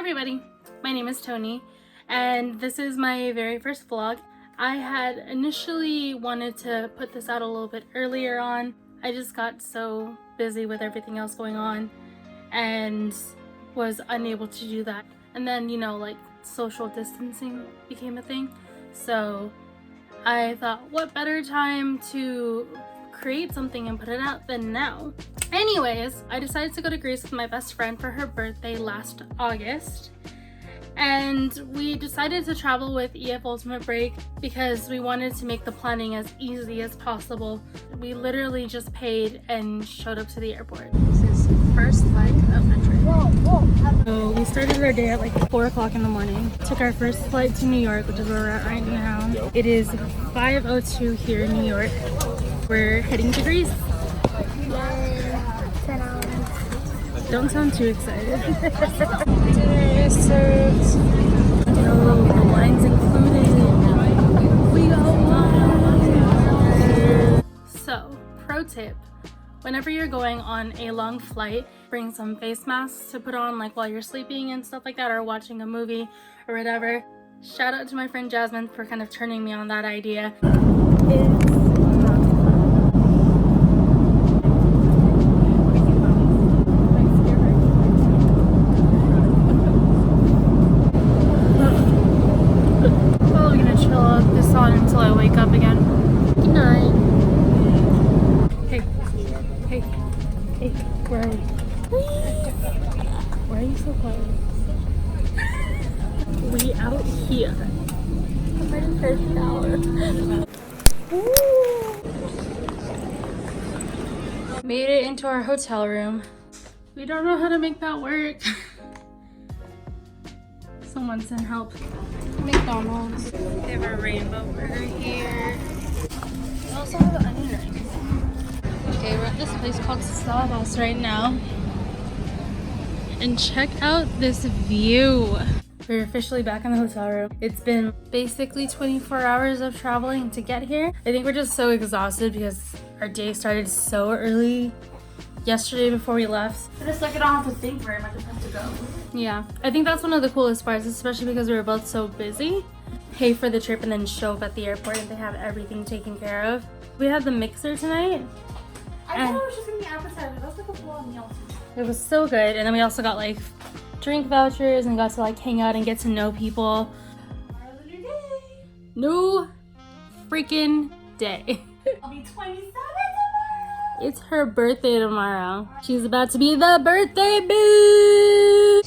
everybody, my name is Tony and this is my very first vlog. I had initially wanted to put this out a little bit earlier on. I just got so busy with everything else going on and was unable to do that. And then, you know, like social distancing became a thing. So I thought, what better time to create something and put it out than now. Anyways, I decided to go to Greece with my best friend for her birthday last August. And we decided to travel with EF Ultimate Break because we wanted to make the planning as easy as possible. We literally just paid and showed up to the airport. This is the first leg of the trip. So we started our day at like 4 o'clock in the morning. Took our first flight to New York, which is where we're at right now. It is 5:02 here in New York. We're heading to Greece. Don't sound too excited. Dinner is served. Oh, the wine's included. We got wine. So, pro tip. Whenever you're going on a long flight, bring some face masks to put on like while you're sleeping and stuff like that, or watching a movie or whatever. Shout out to my friend Jasmine for kind of turning me on that idea. Until I wake up again. Good night. Hey, where are we? Why are you so quiet? We out here. I'm ready for a shower. Made it into our hotel room. We don't know how to make that work. Someone send help. McDonald's. They have a rainbow burger here. They also have an onion ring. Okay, we're at this place called Stavos right now. And check out this view. We're officially back in the hotel room. It's been basically 24 hours of traveling to get here. I think we're just so exhausted because our day started so early yesterday before we left. I just like I don't have to think very much, I just have to go. Yeah, I think that's one of the coolest parts, especially because we were both so busy. Pay for the trip and then show up at the airport and they have everything taken care of. We had the mixer tonight. I thought it was just gonna be appetizer. That was like a full meal. It was so good. And then we also got like drink vouchers and got to like hang out and get to know people. Tomorrow's a new day. New freaking day. I'll be 27 tomorrow. It's her birthday tomorrow. She's about to be the birthday boo.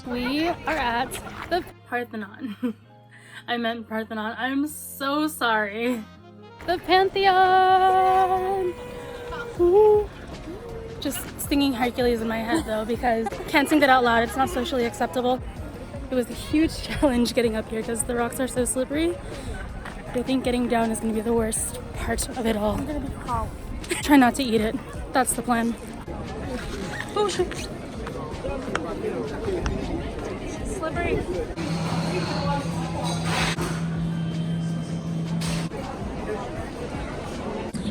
We are at the Parthenon. I meant Parthenon. I'm so sorry. The Pantheon. Ooh. Just singing Hercules in my head though because I can't sing that out loud. It's not socially acceptable. It was a huge challenge getting up here because the rocks are so slippery. But I think getting down is going to be the worst part of it all. I'm gonna be calm. Try not to eat it. That's the plan. Oh shit. Slippery.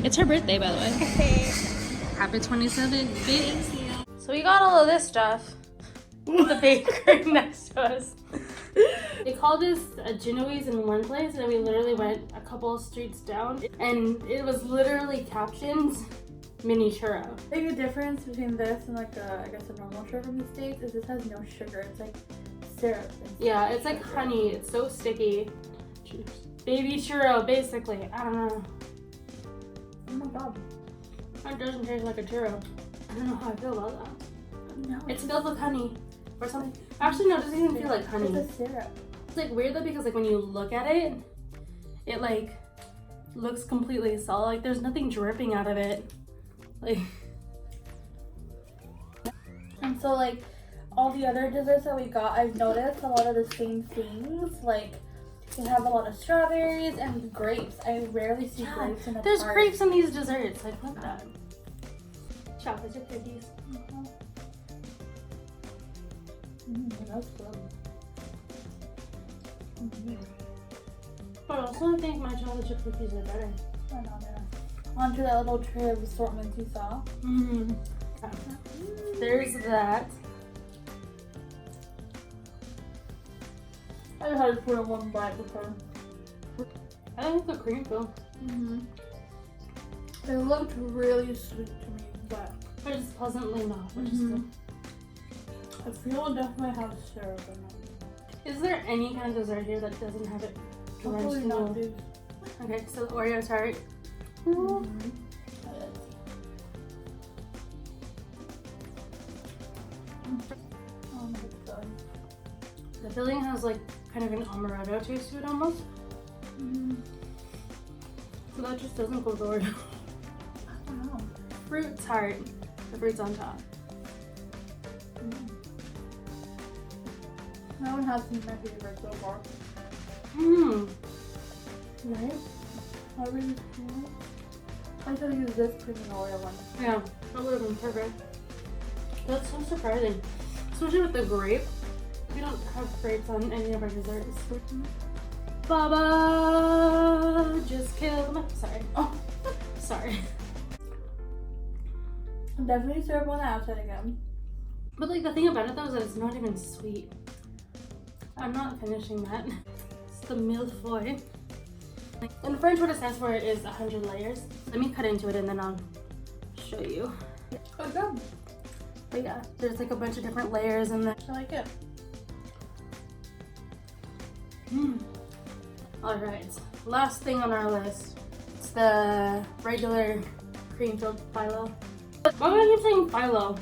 It's her birthday, by the way. Happy 27th, bitch. So we got all of this stuff. The bakery next to us. They called us a Genoese in one place, and we literally went a couple of streets down, and it was literally captioned mini churro. I think the difference between this and like I guess a normal churro from the States is this has no sugar. It's like syrup. Yeah, it's like honey. It's so sticky. Baby churro, basically. I don't know. Oh my god. It doesn't taste like a churro. I don't know how I feel about that. No, It's filled with honey or something. Actually, no, it doesn't even feel like honey. It's a syrup. It's like weird though because like when you look at it, it like looks completely solid. Like there's nothing dripping out of it. Like. And so like all the other desserts that we got, I've noticed a lot of the same things. Like they have a lot of strawberries and grapes. I rarely see grapes in a There's tart. grapes in these desserts. Like look at that. Chocolate chip cookies. That's good. But also I think my chocolate chip cookies are better. I know, yeah. Onto that little tray of assortments you saw. Mm-hmm. there's that. I had to put in one bite before. I like the cream though. It looked really sweet to me, but But it's pleasantly not, which is good. I feel it definitely has syrup in it. Is there any kind of dessert here that doesn't have it drenched Hopefully in not the... these. Okay, so the Oreo tart. Oh my god. The filling has like kind of an amaretto taste to it almost. So that just doesn't go with the Oreo. I don't know. Fruit tart. The fruit's on top. That one has been my favorite so far. Right? I really feel I should use this cream and Oreo one. Yeah, that would have been perfect. That's so surprising. Especially with the grape. We don't have grapes on any of our desserts. Baba just killed my... Sorry. Oh, sorry. Definitely syrup on the outside again. But like the thing about it though is that it's not even sweet. I'm not finishing that. It's the millefeuille. In French, what it stands for is 100 layers. Let me cut into it and then I'll show you. Oh, good. But yeah, there's like a bunch of different layers in there. I like it. Alright, last thing on our list. It's the regular cream-filled phyllo. Why do I keep saying phyllo?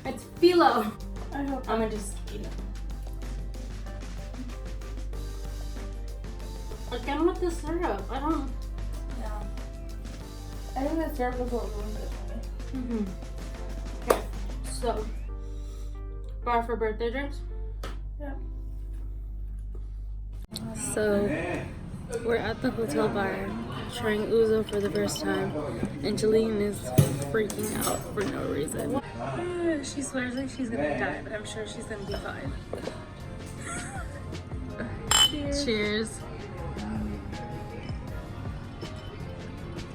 It's phyllo. I hope. I'm gonna just eat it. Again with the syrup, I don't... Yeah. I think the syrup is what ruined it for me. Okay, so, bar for birthday drinks? Yeah. So, we're at the hotel bar trying ouzo for the first time, and Jillian is freaking out for no reason. She swears like she's gonna die, but I'm sure she's gonna be fine. Cheers. Cheers.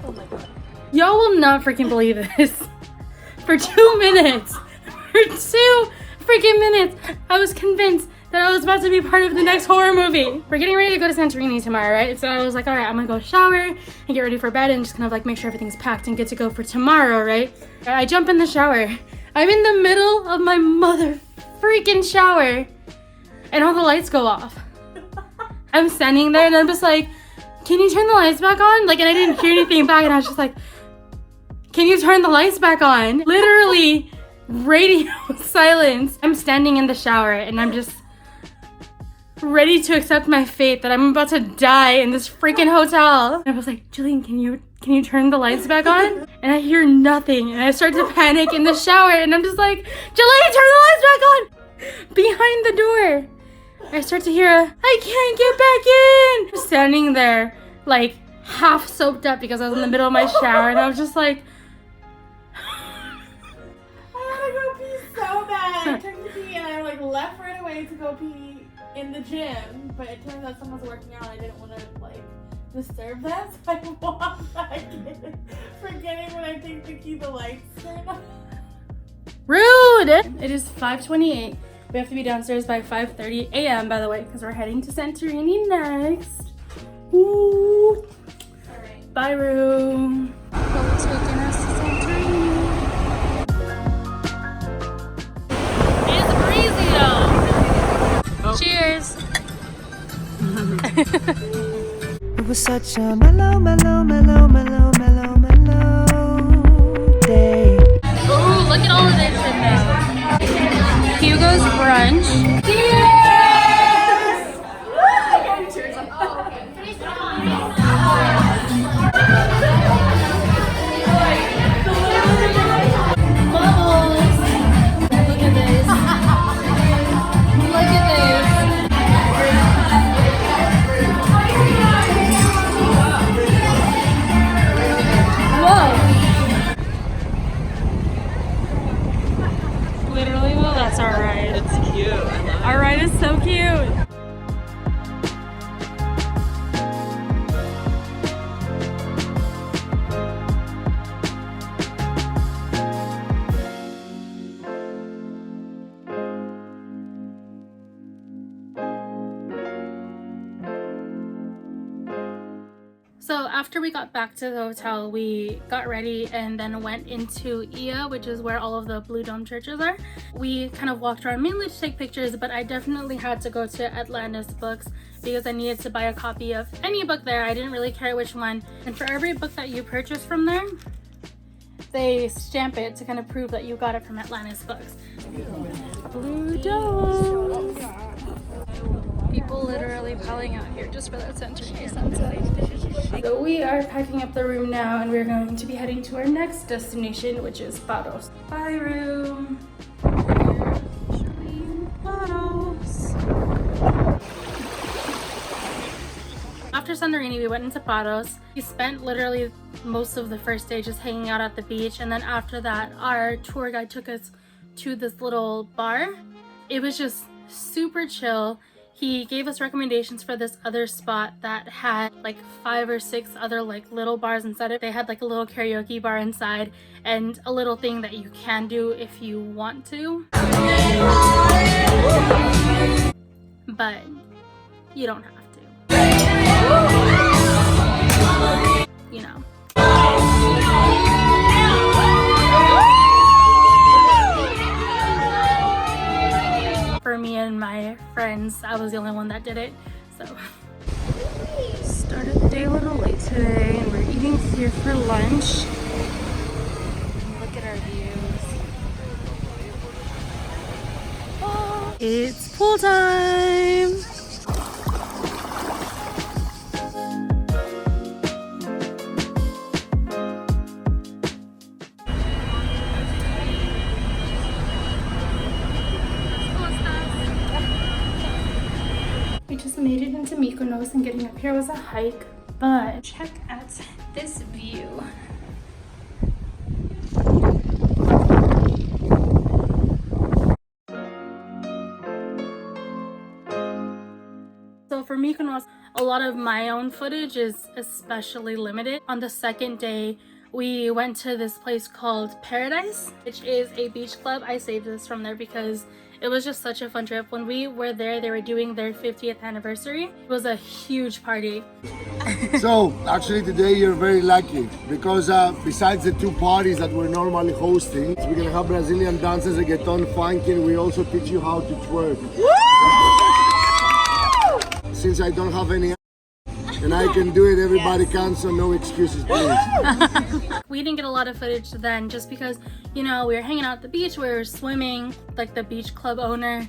Oh my god. Y'all will not freaking believe this. For 2 minutes, for 2 freaking minutes, I was convinced that I was about to be part of the next horror movie. We're getting ready to go to Santorini tomorrow, right? So I was like, all right, I'm gonna go shower and get ready for bed and just kind of like make sure everything's packed and good to go for tomorrow, right? I jump in the shower. I'm in the middle of my mother freaking shower and all the lights go off. I'm standing there and I'm just like, can you turn the lights back on? Like, and I didn't hear anything back and I was just like, can you turn the lights back on? Literally radio silence. I'm standing in the shower and I'm just ready to accept my fate that I'm about to die in this freaking hotel. And I was like, Jillian, can you turn the lights back on? And I hear nothing and I start to panic in the shower and I'm just like, Jillian, turn the lights back on! Behind the door. I start to hear I can't get back in! Standing there, like, half soaked up because I was in the middle of my shower and I was just like... I wanna go pee so bad. I took the pee and I like left right away to go pee in the gym, but it turns out someone's working out and I didn't want to like disturb them, so I walked back in, forgetting when I take the key the lights turn on. Rude! It is 5:28. We have to be downstairs by 5:30 a.m. by the way, because we're heading to Santorini next. Woo! Alright. Bye, room. We're taking us to Santorini. It's breezy though. Oh. Cheers. It was such a mellow day. Ooh, look at all of this in there. Hugo's brunch. Literally, well, that's our ride. It's cute. Our ride is so cute. So after we got back to the hotel, we got ready and then went into Ia, which is where all of the Blue Dome churches are. We kind of walked around mainly to take pictures, but I definitely had to go to Atlantis Books because I needed to buy a copy of any book there. I didn't really care which one. And for every book that you purchase from there, they stamp it to kind of prove that you got it from Atlantis Books. Blue Dome! People literally piling out here just for that Santorini sunset. So we are packing up the room now and we're going to be heading to our next destination, which is Paros. Bye room! Paros! After Santorini, we went into Paros. We spent literally most of the first day just hanging out at the beach, and then after that, our tour guide took us to this little bar. It was just super chill. He gave us recommendations for this other spot that had like 5 or 6 other like little bars inside it. They had like a little karaoke bar inside and a little thing that you can do if you want to. But you don't have to. You know. For me and my friends, I was the only one that did it, so. Started the day a little late today and we're eating here for lunch. Look at our views. Oh, it's pool time! Made it into Mykonos, and getting up here was a hike, but check out this view. So for Mykonos, a lot of my own footage is especially limited. On the second day, we went to this place called Paradise, which is a beach club. I saved this from there because it was just such a fun trip. When we were there, they were doing their 50th anniversary. It was a huge party. So, actually today you're very lucky because besides the 2 parties that we're normally hosting, we're gonna have Brazilian dances, reggaeton, funky, and we also teach you how to twerk. Since I don't have any and I can do it, everybody can, so no excuses, please. We didn't get a lot of footage then just because, you know, we were hanging out at the beach, we were swimming. Like the beach club owner,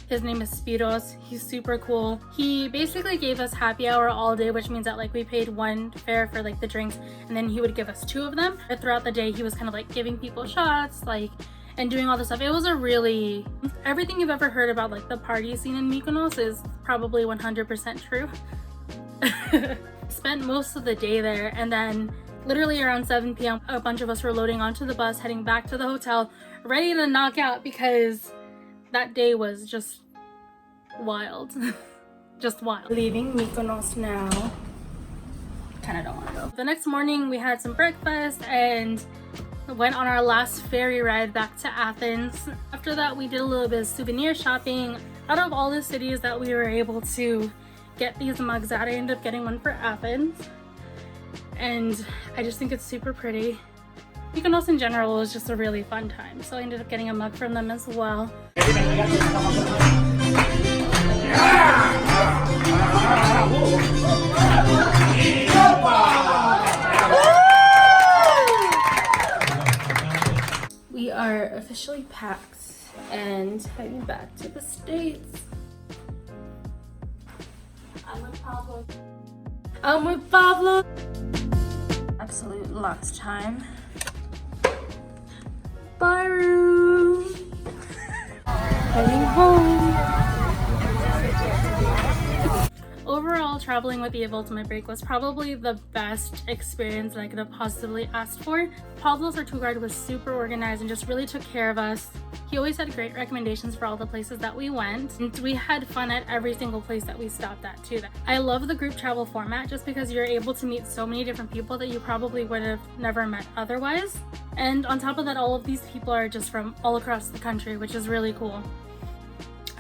his name is Spiros, he's super cool. He basically gave us happy hour all day, which means that like we paid 1 fare for like the drinks and then he would give us 2 of them. But throughout the day he was kind of like giving people shots, like, and doing all this stuff. It was a really, everything you've ever heard about like the party scene in Mykonos is probably 100% true. Spent most of the day there, and then literally around 7 p.m. a bunch of us were loading onto the bus heading back to the hotel, ready to knock out because that day was just wild. Just wild. Leaving Mykonos now. Kind of don't want to go. The next morning we had some breakfast and went on our last ferry ride back to Athens. After that we did a little bit of souvenir shopping. Out of all the cities that we were able to get these mugs at, I ended up getting one for Athens, and I just think it's super pretty. Mykonos in general was just a really fun time, so I ended up getting a mug from them as well. We are officially packed and heading back to the States. I'm with Pablo. Absolute last time. Bye, room. Heading home. Overall, traveling with the Ultimate Break was probably the best experience that I could have possibly asked for. Pablo's, our tour guide, was super organized and just really took care of us. He always had great recommendations for all the places that we went, and we had fun at every single place that we stopped at too. I love the group travel format just because you're able to meet so many different people that you probably would have never met otherwise. And on top of that, all of these people are just from all across the country, which is really cool.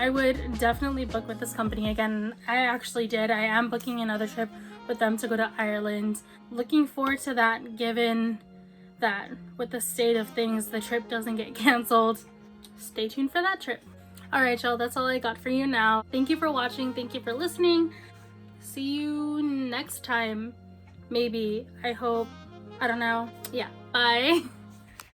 I would definitely book with this company again. I actually did. I am booking another trip with them to go to Ireland. Looking forward to that, given that with the state of things, the trip doesn't get canceled. Stay tuned for that trip. All right, y'all, that's all I got for you now. Thank you for watching. Thank you for listening. See you next time. Maybe. I hope. I don't know. Yeah. Bye.